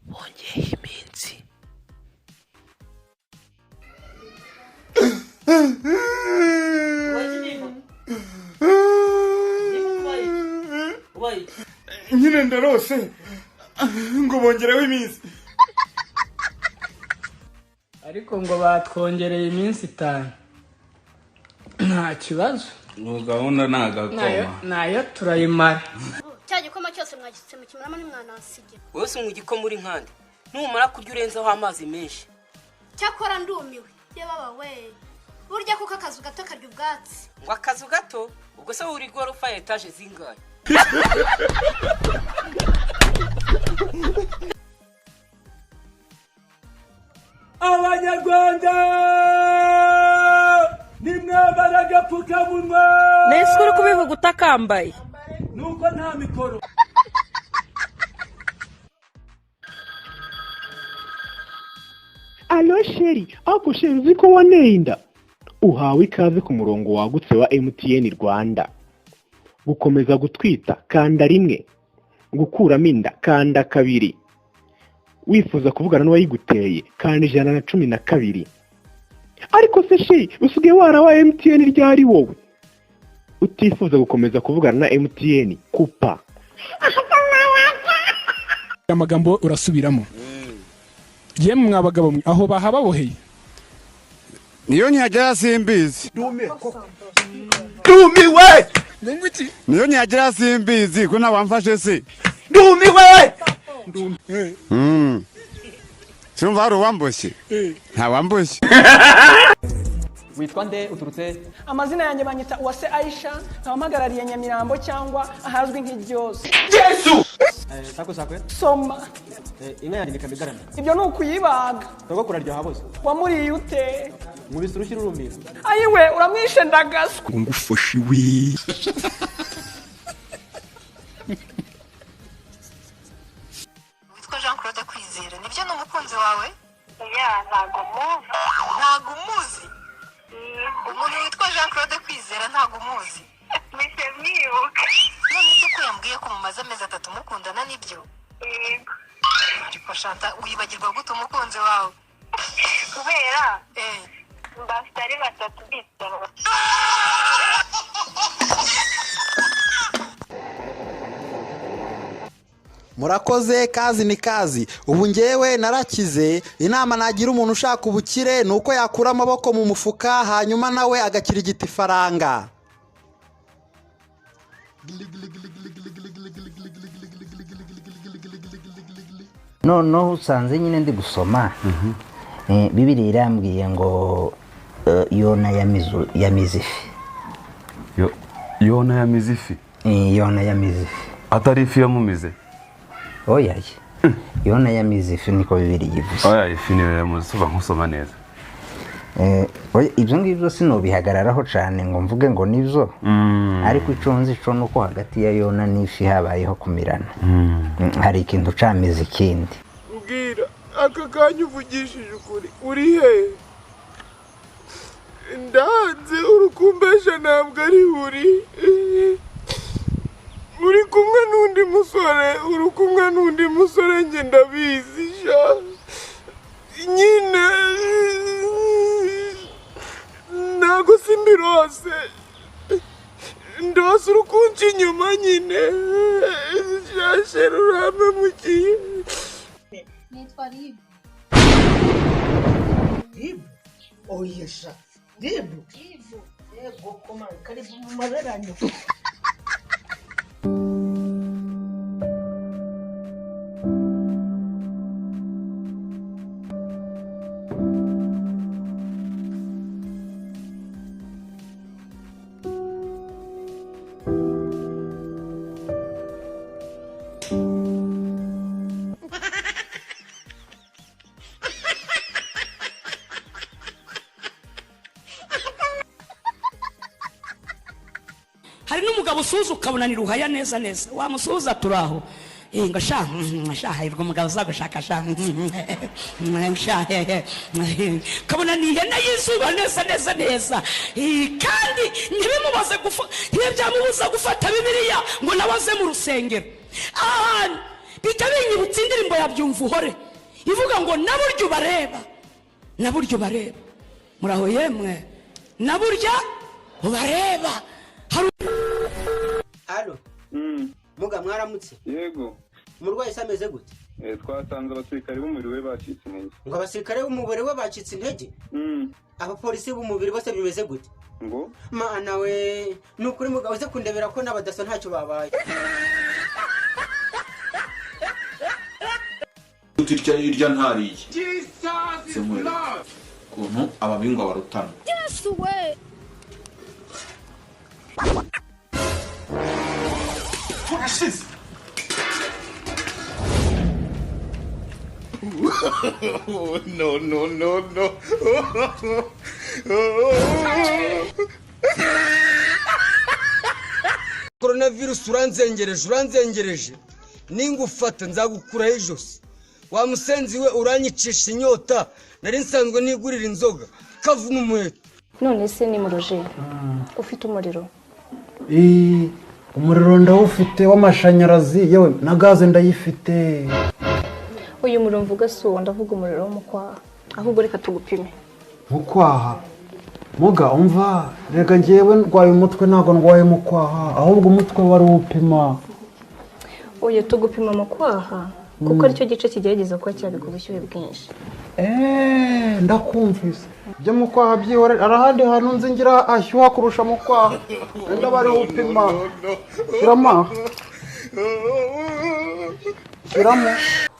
Bongeye iminsi. Nyine ndarose ngo bongereho iminsi, ariko ngo batwongereye iminsi 5. Nta kibazo, no gahunda nagakoma nayo turayimara. Cya gikoma cyose mwagitse mu kimurama nimwanasigira. Wose mu gikoma uri nkandi numara kurya urenzaho amazi menshi. Cyakora ndumiwe yebaba we, burya kuko akazu gato karya ubwatsi. Ngo akazu gato ubwo se uri gorofa ya etage zingaye? Abanyarwanda nimwambara agapfukamunwa. Nese uri kubivuga utakambaye Nuko nta mikoro. Alo sheri, ako sheri uzi ko waneye inda? Uhawe ikaze ku murongo wagutse wa MTN Rwanda. Gukomeza gutwita kanda 1, gukuramo inda kanda 2. Wifuza kuvugana n'uwayiguteye kanda 112. Ariko se sheri, usigaye warawa MTN ryari wowe? Utifuza gukomeza kuvugana na MTN kupa. Amagambo urasubiramo. Yemwe mwabagabo aho bahababoheye. niyo nyagera simbizi. Ndumiwe. Nengwiki. Niyo nyagera simbizi ko nabamfashe se. Ndumiwe. Cyumva hari uwamboshye? Nta wamboshye. Witwa nde uturutse? Amazina yanjye banyita Uwase Aisha, ntabahagarariye Nyamirambo cyangwa ahazwi nk'Iryoze. Yesu. Sakwe soma. Inka yanjye nikabigarana. Ibyo ni ukuyibaga. Togo kuraryoha bose. Wamuriye ute? Mubise urushyira urumira. Ayiwe uramwishe ndagaswa. Ngufashe wi. Witwa Jean Claude Kwizera, nibyo n'umukunzi wawe? Ntago muzi. Umuntu witwa Jean Claude Kwizera ntago muzi. Mise mwibuka. None se ko yambwiye ko mumaze amezi 3 mukundana nibyo? Yego. Ariko Shanta wibagirwa gute umukunzi wawe? Kubera bafite ari 3 bitaro. Murakoze, kazi ni kazi. Ubu ngewe narakize. Inama nagira umuntu ushaka ubukire nuko yakura amaboko mu mufuka hanyuma nawe agakirigita ifaranga. No usanze nyine ndi gusoma. Bibiliya irambwiye ngo Yona yamize ifi. Yona yamize ifi? Yona yamize ifi. Atari ifi yamumize? Oya. Yona yamize ifi niko Bibiliya ivuze. Oya, ifi niyo yamuze, uva nkusoma neza. Ibyo ngibyo sinobihagararaho cyane ngo mvuge ngo nivyo. Ariko iconze ico nuko hagati ya Yona n'ifi habayeho kumirana. Hari ikintu camize ikindi. Ubwira aka kanya uvugishije ukuri uri he? Ndanze urukumbesha ntabwo ari uri kumwe n'undi musore nge ndabizi sha nyine ntago simbirose ndose urukunci inyuma nyine shashere uramemukiye. Nitwa Ribu. Oya sha. Ribu. Yego koma karibu mu maberanyo. Hari n'umugabo usuza ukabona ni ruhaya neza. Wamusuza turaho. ngo shaha irwa umugabo uzagushaka shaha kabona ni ihene y'izuba neza kandi ntibyamubuza gufata bibiliya ngo nabaze mu rusengero ahantu bita binyibutsa indirimbo ya byumva uhore ivuga ngo naburyo bareba muraho yemwe naburya ubareba. Alo. Muga mwaramutse? Yego. Umurwayi se ameze gute? Twasanze abasirikare b'umubiri we bacitse intege. Ngo abasirikare b'umubiri we bacitse intege? Abapolisi b'umubiri bose bimeze gute? Ngo mana we nukuri mugabo ze kundebera ko n'abadaso ntacyo babaye. Utirya irya ntariye. Kuntu ababingwa barutana. Yes we. No. Coronavirus uranzengereje ningufata nzagukuraho ijosi wa musenzi we uranyicisha inyota nari nsanzwe nigurira inzoga kavuna umuheto. None se ni muroje ufite umuriro? Umuriro ndawufite w'amashanyarazi yewe na gaze ndayifite. Uyu muriro mvuga si uwo, ndavuga umuriro wo mu kwaha, ahubwo reka tugupime. Mu kwaha? Muga umva rega njyewe ndwaye umutwe ntago ndwaye mu kwaha ahubwo umutwe wari upima. Oya tugupima mu kwaha kuko aricyo gice kigerageza kuba cyabika ubushyuhe bwinshi. Ndakumvise byo mu kwaha byihore arahandi hantu nzingira ashyuha kurusha mu kwaha enda bari upima. Shirama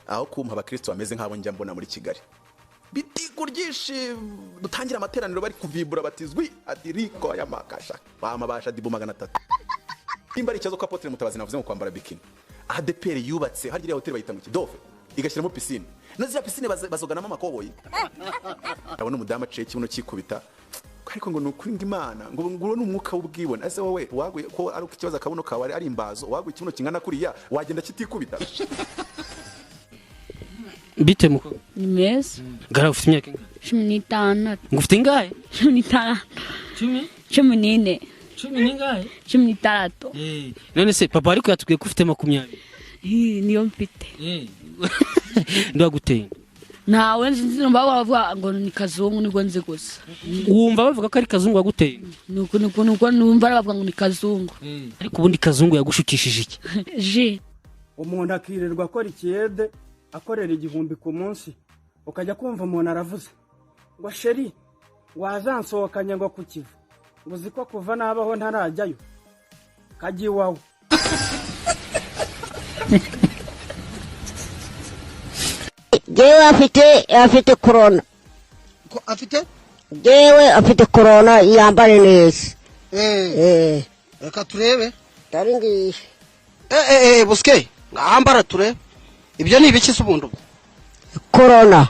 aho kumpa abakristo bameze nk'abo njya mbona muri Kigali bitikuryishi dutangira amateraniro bari kuvibura batizwi adiriko ya makasha bamabasha dibu 300 imbari cyazo kwa Apotre Mutabazi navuze ngo kwambara bikini ADPR yubatse harya hotel bayita mu Kidofe igashyiramo piscine nazi ya piscine bazoganamo amakoboyi abona umudamu aciye kibuno kikubita ariko ngo nukuringa Imana ngo n'umwuka w'ubwibone ase wowe waguye ko ari ikibazo akabuno kawe ari imbazo waguye kibuno kingana kuriya wagenda kitikubita. Bite muko? Ni meza. Gara ufite imyaka ingahe? 15. Ngufite ingahe? 15. 14. 10 13. None se papa ariko yatubwiye ko ufite 20. Niyo mfite. Ndaguteye. Nawe nzi bavuga ngo ni kazungu nibwo nzi gusa. Wumva bavuga ko ari kazungu yaguteye? Nuko numva bavuga ngo ni kazungu. Ariko ubundi kazungu yagushukishije iki? Je. Umuntu akirirwa akora ikiyede akorera 1000 ku munsi ukajya kumva umuntu aravuze ngo sheri wazansohokanye ngo kukiva uzi ko kuva nabaho ntarajyayo kaji wawe. Jewe afite corona. Afite? Jewe afite corona yambare neza. Reka turebe. Taringi. Buske, ambara turebe. Ibyo ni ibiki subundu? Corona.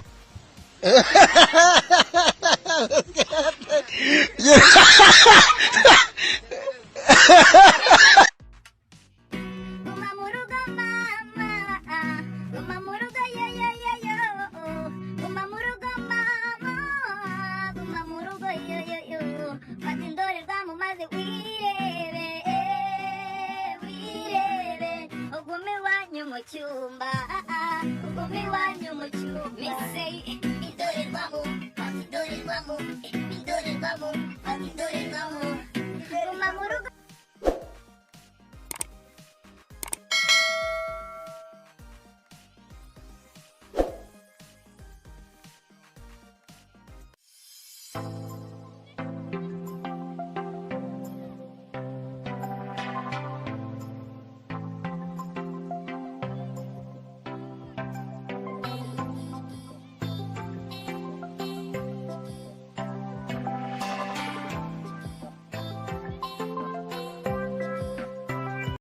Cyumba ugumi wanyu mu cyumba